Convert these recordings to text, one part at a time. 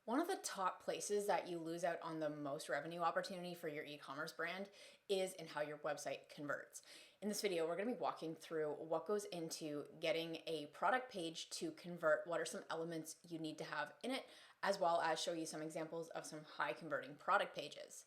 One of the top places that you lose out on the most revenue opportunity for your e-commerce brand is in how your website converts. In this video, we're going to be walking through what goes into getting a product page to convert, what are some elements you need to have in it, as well as show you some examples of some high converting product pages.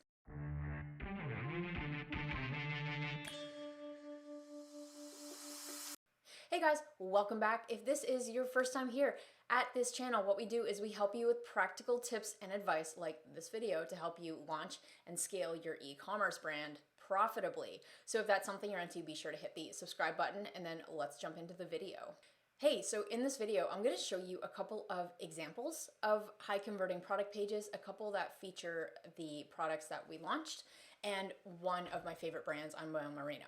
Hey guys, welcome back. If this is your first time here at this channel, what we do is we help you with practical tips and advice like this video to help you launch and scale your e-commerce brand profitably. So if that's something you're into, be sure to hit the subscribe button and then let's jump into the video. Hey, so in this video, I'm going to show you a couple of examples of high converting product pages, a couple that feature the products that we launched, and one of my favorite brands, Unbound Merino.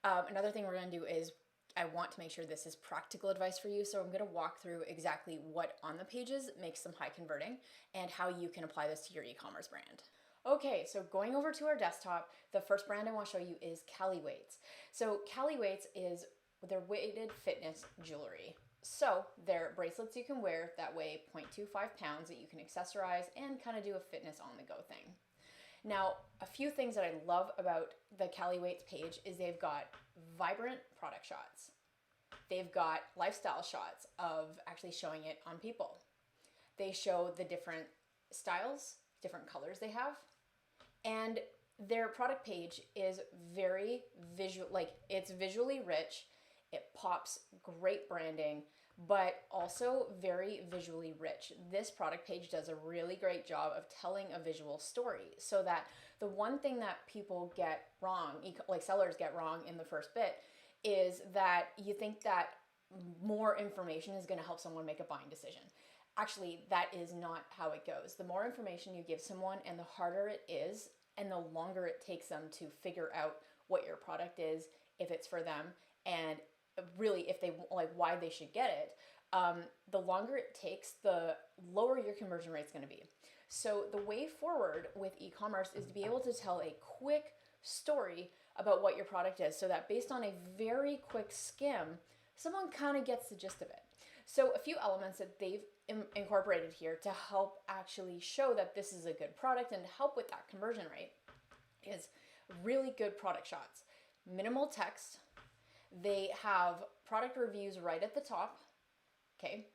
Another thing we're going to do is I want to make sure this is practical advice for you, so I'm going to walk through exactly what on the pages makes them high converting and how you can apply this to your e-commerce brand. Okay, so going over to our desktop, the first brand I want to show you is Cali Weights. So Cali Weights is their weighted fitness jewelry. So they're bracelets you can wear that weigh 0.25 pounds that you can accessorize and kind of do a fitness on the go thing. Now, a few things that I love about the Cali Weights page is they've got vibrant product shots. They've got lifestyle shots of actually showing it on people. They show the different styles, different colors they have, and their product page is very visual, like it's visually rich. It pops, great branding, but also very visually rich. This product page does a really great job of telling a visual story, so that the one thing that people get wrong, like sellers get wrong in the first bit, is that you think that more information is going to help someone make a buying decision. Actually, that is not how it goes. The more information you give someone and the harder it is and the longer it takes them to figure out what your product is, if it's for them, and really if they like why they should get it, the longer it takes, the lower your conversion rate is going to be. So the way forward with e-commerce is to be able to tell a quick story about what your product is, so that based on a very quick skim, someone kind of gets the gist of it. So a few elements that they've incorporated here to help actually show that this is a good product and help with that conversion rate is really good product shots, minimal text. They have product reviews right at the top, okay?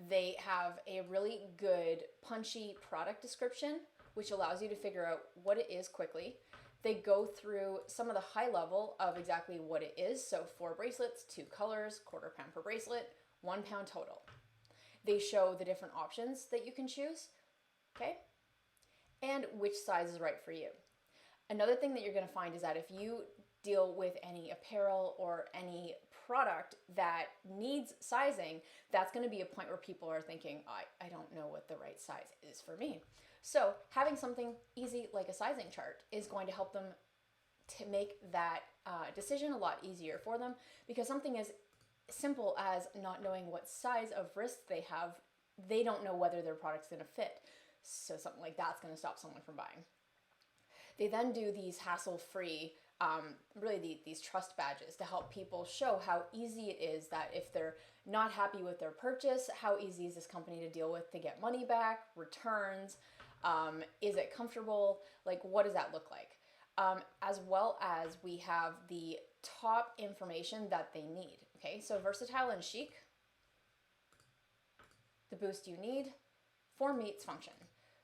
They have a really good punchy product description, which allows you to figure out what it is quickly. They go through some of the high level of exactly what it is. So 4 bracelets, 2 colors, quarter pound per bracelet, 1 pound total. They show the different options that you can choose, okay? And which size is right for you. Another thing that you're gonna find is that if you deal with any apparel or any product that needs sizing, that's going to be a point where people are thinking, I don't know what the right size is for me. So having something easy like a sizing chart is going to help them to make that decision a lot easier for them, because something as simple as not knowing what size of wrist they have, they don't know whether their product's going to fit. So something like that's going to stop someone from buying. They then do these hassle-free really these trust badges to help people show how easy it is that if they're not happy with their purchase, how easy is this company to deal with to get money back, returns, is it comfortable, like what does that look like? As well as we have the top information that they need, okay? So versatile and chic, the boost you need, for meets function.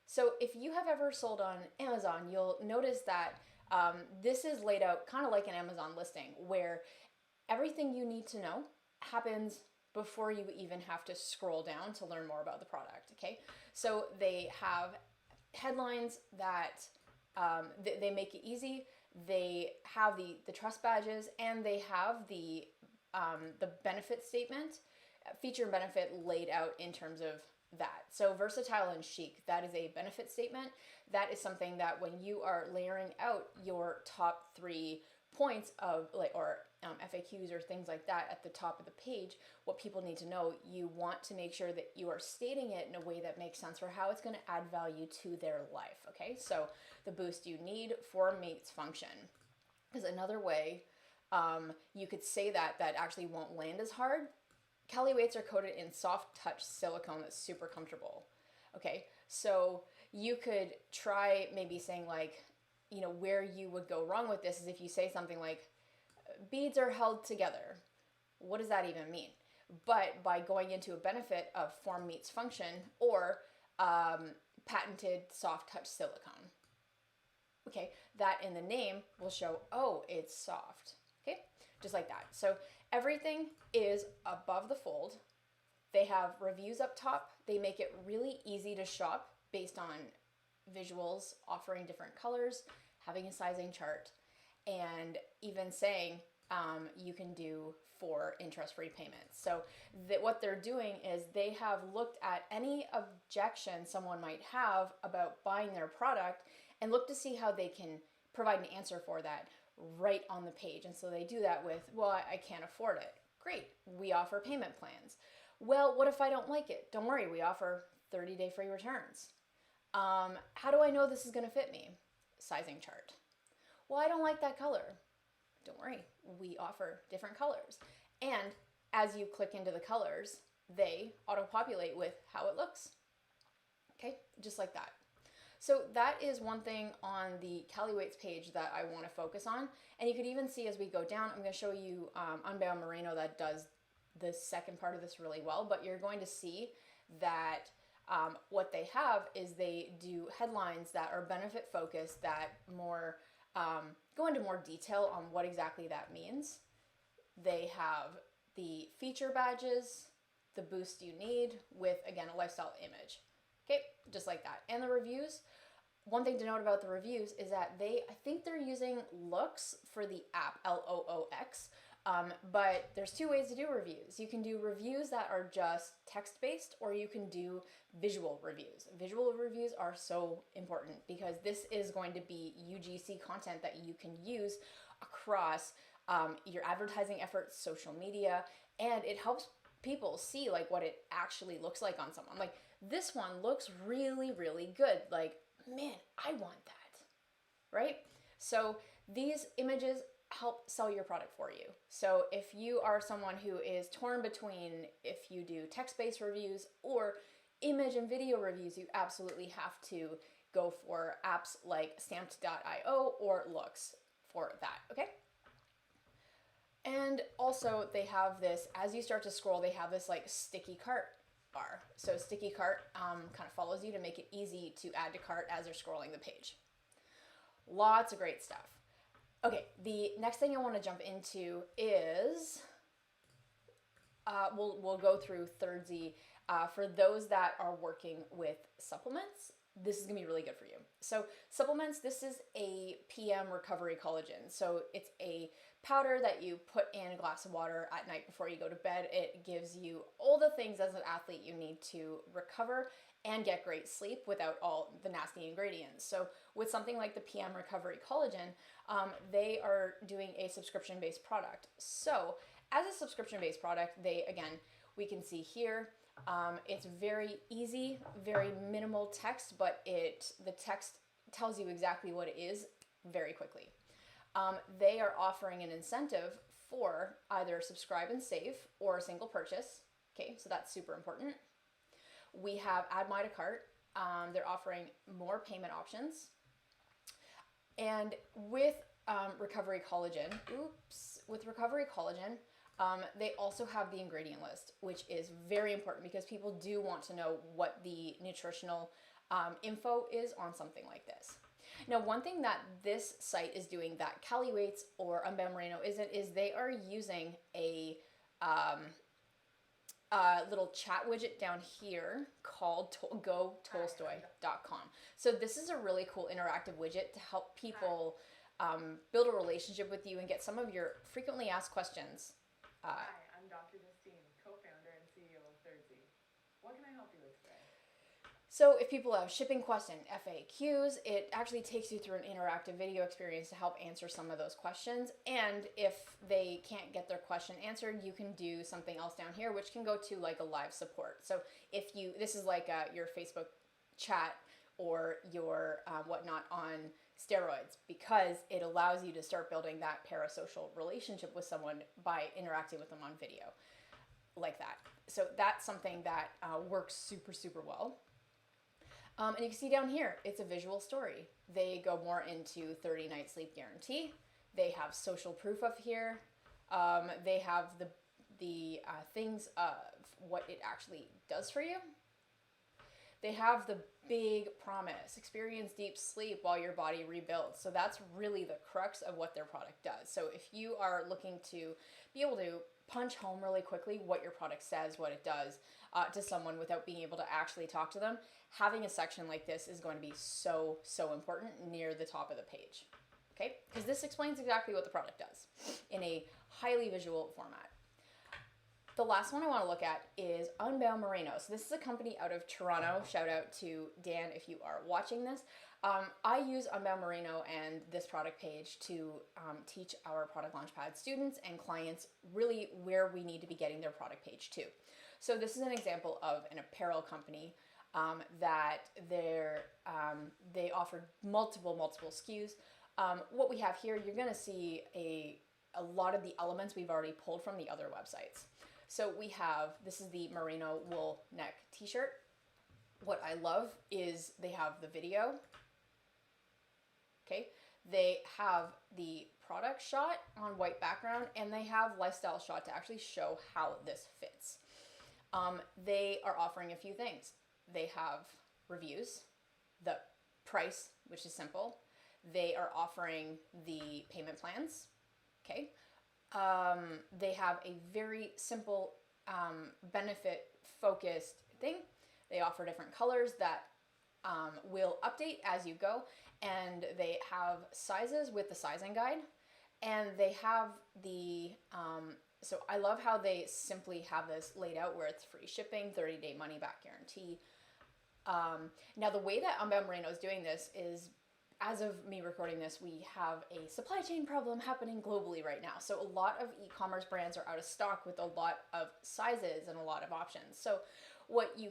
So if you have ever sold on Amazon, you'll notice that this is laid out kind of like an Amazon listing, where everything you need to know happens before you even have to scroll down to learn more about the product, okay? So they have headlines that they make it easy. They have the trust badges, and they have the benefit statement, feature and benefit laid out in terms of that. So versatile and chic, that is a benefit statement. That is something that when you are layering out your top 3 points of FAQs or things like that at the top of the page, what people need to know, you want to make sure that you are stating it in a way that makes sense for how it's going to add value to their life, okay? So the boost you need for meets function is another way you could say that actually won't land as hard. Cali Weights are coated in soft touch silicone that's super comfortable. Okay, so you could try maybe saying like, you know, where you would go wrong with this is if you say something like, beads are held together. What does that even mean? But by going into a benefit of form meets function or patented soft touch silicone, okay, that in the name will show, oh, it's soft, okay, just like that. So everything is above the fold. They have reviews up top. They make it really easy to shop based on visuals, offering different colors, having a sizing chart, and even saying you can do 4 interest-free payments. So what they're doing is they have looked at any objection someone might have about buying their product and look to see how they can provide an answer for that right on the page. And so they do that with, well, I can't afford it. Great, we offer payment plans. Well, what if I don't like it? Don't worry, we offer 30-day free returns. How do I know this is gonna fit me? Sizing chart. Well, I don't like that color. Don't worry, we offer different colors. And as you click into the colors, they auto-populate with how it looks. Okay, just like that. So that is one thing on the Cali Weights page that I want to focus on. And you could even see as we go down, I'm going to show you Unbound Merino that does the second part of this really well, but you're going to see that what they have is they do headlines that are benefit focused that more go into more detail on what exactly that means. They have the feature badges, the boost you need with, again, a lifestyle image. Okay, just like that. And the reviews, one thing to note about the reviews is that I think they're using looks for the app, Loox, but there's 2 ways to do reviews. You can do reviews that are just text-based, or you can do visual reviews. Visual reviews are so important because this is going to be UGC content that you can use across your advertising efforts, social media, and it helps people see like what it actually looks like on someone. Like, this one looks really, really good. Like, man, I want that, right? So these images help sell your product for you. So if you are someone who is torn between if you do text-based reviews or image and video reviews, you absolutely have to go for apps like stamped.io or Loox for that, okay? And also they have this, as you start to scroll, they have this like sticky cart bar. So sticky cart kind of follows you to make it easy to add to cart as you're scrolling the page. Lots of great stuff. Okay, the next thing I want to jump into is we'll go through Thirdzy. For those that are working with supplements, this is gonna be really good for you. So supplements, this is a PM recovery collagen. So it's a powder that you put in a glass of water at night before you go to bed. It gives you all the things as an athlete you need to recover and get great sleep without all the nasty ingredients. So with something like the PM recovery collagen, they are doing a subscription-based product. So as a subscription-based product, we can see here, it's very easy, very minimal text, but the text tells you exactly what it is very quickly. They are offering an incentive for either subscribe and save or a single purchase. Okay, so that's super important. We have add my to cart. They're offering more payment options. And with Recovery Collagen, they also have the ingredient list, which is very important because people do want to know what the nutritional info is on something like this. Now, one thing that this site is doing that Cali Weights or Unbound Merino isn't is they are using a little chat widget down here called gotolstoy.com. So this is a really cool interactive widget to help people build a relationship with you and get some of your frequently asked questions. Hi, I'm Dr. Justine, co-founder and CEO of Thirdzy. What can I help you with today? So if people have shipping questions, FAQs, it actually takes you through an interactive video experience to help answer some of those questions. And if they can't get their question answered, you can do something else down here, which can go to like a live support. So this is like your Facebook chat or your whatnot on steroids, because it allows you to start building that parasocial relationship with someone by interacting with them on video like that. So that's something that works super, super well. And you can see down here, it's a visual story. They go more into 30-night sleep guarantee. They have social proof of here. They have the things of what it actually does for you. They have the big promise, experience deep sleep while your body rebuilds. So that's really the crux of what their product does. So if you are looking to be able to punch home really quickly what your product says, what it does to someone without being able to actually talk to them, having a section like this is going to be so, so important near the top of the page. Okay, because this explains exactly what the product does in a highly visual format. The last one I want to look at is Unbound Merino. So this is a company out of Toronto. Shout out to Dan if you are watching this. I use Unbound Merino and this product page to teach our Product Launchpad students and clients really where we need to be getting their product page to. So this is an example of an apparel company that they offer multiple SKUs. What we have here, you're going to see a lot of the elements we've already pulled from the other websites. So we have, this is the merino wool neck t-shirt. What I love is they have the video. Okay. They have the product shot on white background, and they have lifestyle shot to actually show how this fits. They are offering a few things. They have reviews, the price, which is simple. They are offering the payment plans. Okay. They have a very simple benefit-focused thing. They offer different colors that will update as you go, and they have sizes with the sizing guide, and they have the, so I love how they simply have this laid out where it's free shipping, 30-day money-back guarantee. Now, the way that Unbound Merino is doing this is, as of me recording this, we have a supply chain problem happening globally right now. So a lot of e-commerce brands are out of stock with a lot of sizes and a lot of options. So what you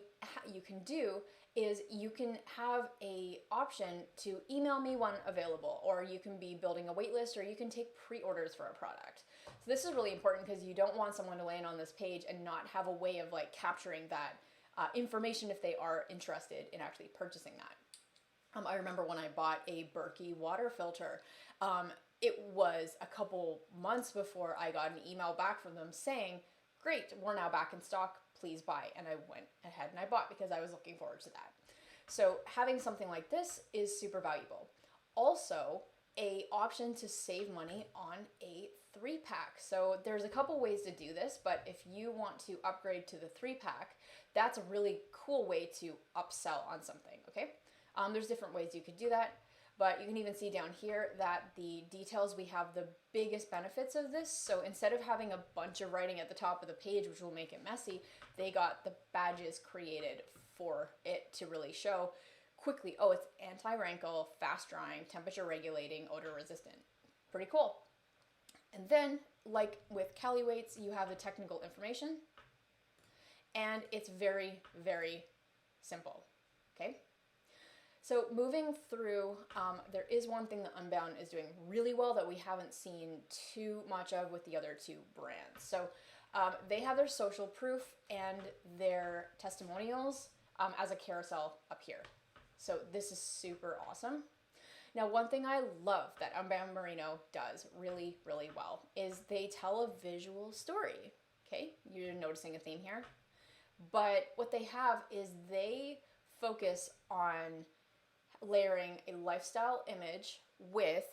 can do is you can have a option to email me when available, or you can be building a wait list, or you can take pre-orders for a product. So this is really important because you don't want someone to land on this page and not have a way of like capturing that information if they are interested in actually purchasing that. I remember when I bought a Berkey water filter, it was a couple months before I got an email back from them saying, great, we're now back in stock, please buy. And I went ahead and I bought because I was looking forward to that. So having something like this is super valuable. Also, a option to save money on a 3-pack. So there's a couple ways to do this, but if you want to upgrade to the 3-pack, that's a really cool way to upsell on something, okay? There's different ways you could do that, but you can even see down here that the details, we have the biggest benefits of this. So instead of having a bunch of writing at the top of the page, which will make it messy, they got the badges created for it to really show quickly, oh, it's anti-wrinkle, fast drying, temperature regulating, odor resistant. Pretty cool. And then, like with Cali Weights, you have the technical information, and it's very, very simple, okay? So moving through, there is one thing that Unbound is doing really well that we haven't seen too much of with the other two brands. So they have their social proof and their testimonials as a carousel up here. So this is super awesome. Now, one thing I love that Unbound Merino does really, really well is they tell a visual story. Okay, you're noticing a theme here. But what they have is they focus on layering a lifestyle image with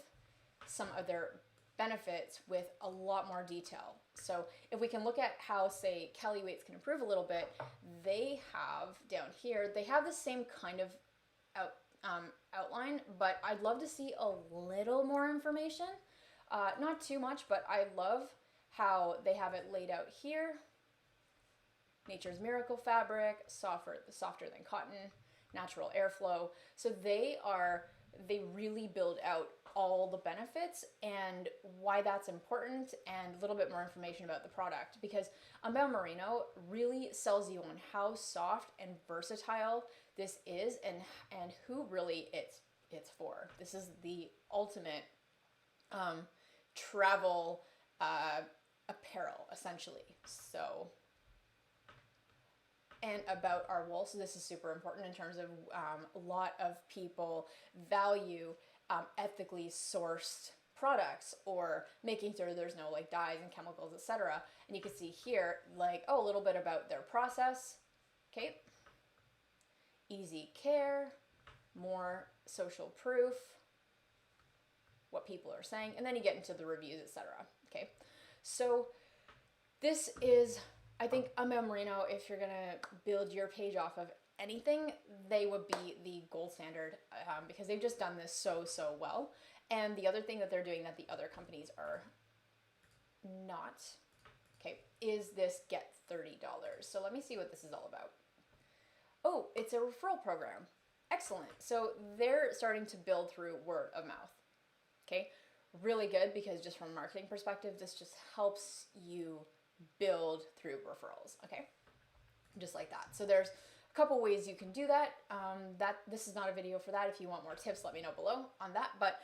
some of their benefits with a lot more detail. So if we can look at how, say, Cali Weights can improve a little bit, they have down here, they have the same kind of outline, but I'd love to see a little more information. Not too much, but I love how they have it laid out here. Nature's Miracle fabric, softer than cotton, natural airflow. So they really build out all the benefits and why that's important, and a little bit more information about the product, because Unbound Merino really sells you on how soft and versatile this is and who really it's for. This is the ultimate travel apparel, essentially. So and about our wool. So this is super important in terms of a lot of people value ethically sourced products, or making sure there's no like dyes and chemicals, etc. And you can see here like, oh, a little bit about their process. Okay, easy care, more social proof, what people are saying, and then you get into the reviews, etc. Okay, so this is, I think, Unbound Merino, if you're gonna build your page off of anything, they would be the gold standard, because they've just done this so well. And the other thing that they're doing that the other companies are not, okay, is this get $30. So let me see what this is all about. Oh, it's a referral program. Excellent. So they're starting to build through word of mouth. Okay, really good, because just from a marketing perspective, this just helps you build through referrals. Okay, just like that. So there's a couple ways you can do that. This is not a video for that. If you want more tips, let me know below on that. But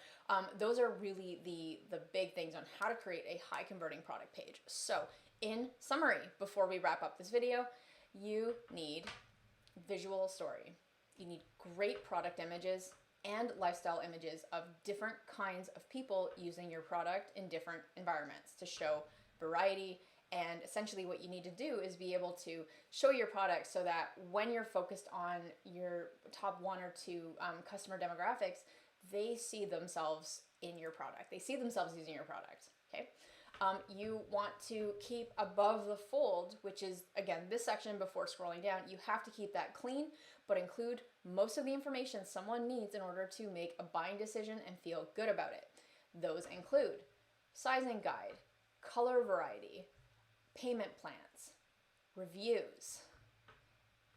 those are really the big things on how to create a high converting product page. So in summary, before we wrap up this video, you need visual story. You need great product images and lifestyle images of different kinds of people using your product in different environments to show variety. And essentially what you need to do is be able to show your product so that when you're focused on your top 1 or 2 customer demographics, they see themselves in your product. They see themselves using your product, okay? You want to keep above the fold, which is, again, this section before scrolling down. You have to keep that clean, but include most of the information someone needs in order to make a buying decision and feel good about it. Those include sizing guide, color variety, payment plans, reviews,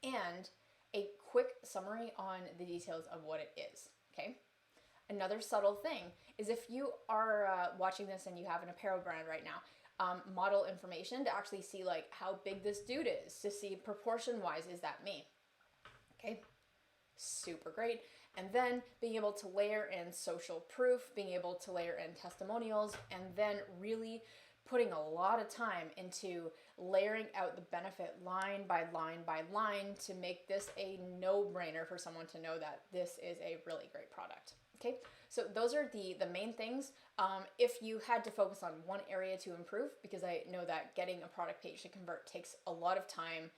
and a quick summary on the details of what it is, okay? Another subtle thing is, if you are watching this and you have an apparel brand right now, model information to actually see like how big this dude is, to see proportion-wise, is that me? Okay, super great. And then being able to layer in social proof, being able to layer in testimonials, and then really putting a lot of time into layering out the benefit line by line by line to make this a no-brainer for someone to know that this is a really great product. Okay, so those are the main things. If you had to focus on one area to improve, because I know that getting a product page to convert takes a lot of time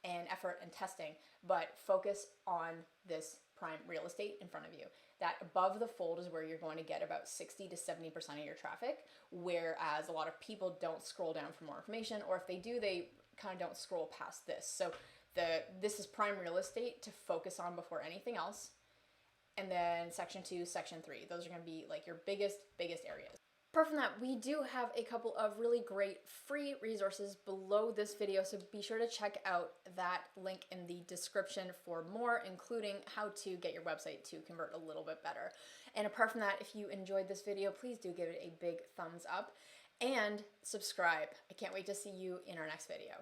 and effort and testing, but focus on this prime real estate in front of you. That above the fold is where you're going to get about 60 to 70% of your traffic, whereas a lot of people don't scroll down for more information, or if they do, they kind of don't scroll past this. So this is prime real estate to focus on before anything else. And then section 2, section 3, those are going to be like your biggest areas. Apart from that, we do have a couple of really great free resources below this video, so be sure to check out that link in the description for more, including how to get your website to convert a little bit better. And apart from that, if you enjoyed this video, please do give it a big thumbs up and subscribe. I can't wait to see you in our next video.